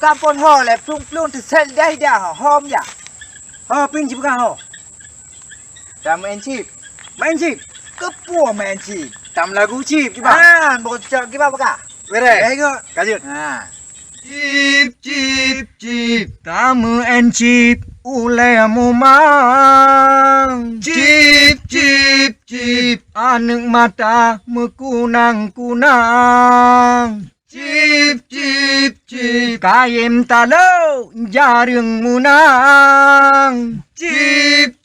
kampung ho le plung tersel dah hom ya. Ho ping ji bukan ho. Dah main chip. Main chip. Kepu main chip. Tam lagu chip ji bang. Ah, bocok kita buka. Bere. Tengok. Kajut. Ha. Chip. Tamu and chip. Ulai mumang. Chip. Anak mata mekunang-kunang. Chip. Kayem talau jaring munang. Chip.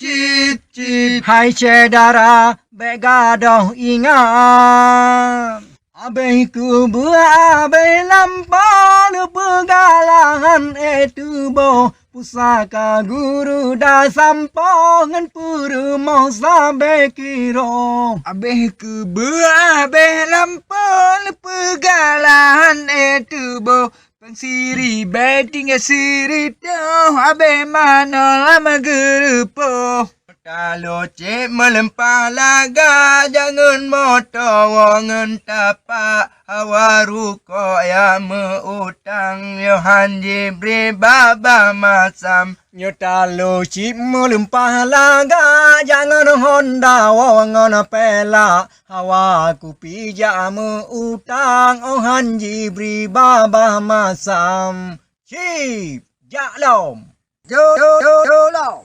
Hai cedara begadoh ingat. Abai ku buah abai lampau pegalangan itu bo. Pusaka guru dah sampo ngan puru mau sampai kiro. Abeh ke buah, abeh lampau pegalahan itu bo. Pangsiri beting siri doh, abeh mana lama gerupo. Kalau cik melempah laga, jangan motor wangan tapak. Hawaru ko ya meutang, Yohan Jibri baba masam. Nyotalo cip melempah laga, jangan Honda wangan pela. Hawa ku pijak meutang, Ohan Jibri baba masam. Cip, jaklom. Jo lo.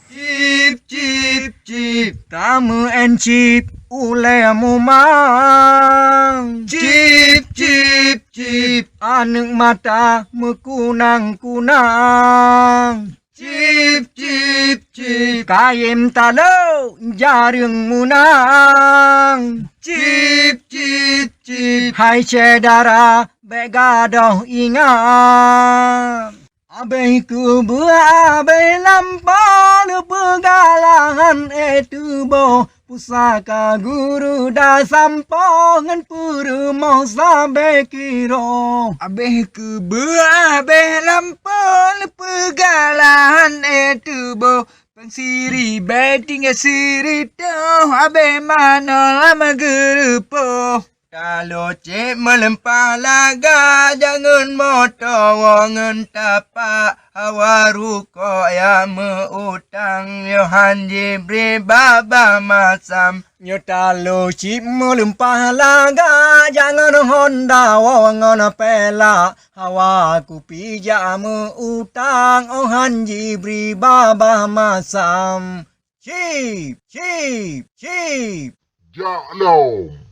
Chip. Tamu and chip. Ulai mumang. Chip. Anak mata mekunang-kunang. Chip. Kayem talau jaring munang. Chip. Hai cedara begadoh ingat. Abai ku buah abai lampau pegalangan itu bo. Pusaka guru dah sampo ngan puru mau sampai kiro. Abeh ke buah, abeh lampau pegalahan itu bo. Pangsiri beting siri doh, abeh mana lama gerupo. Kalau cik melempah laga, jangan motor wangan tapak. Hawaru ko ya meutang, Yohan Jibri baba masam. Nyotalo cip melempah laga, jangan Honda wangan pela. Hawa ku pijak meutang, Ohan Jibri baba masam. Chip. Jaklom.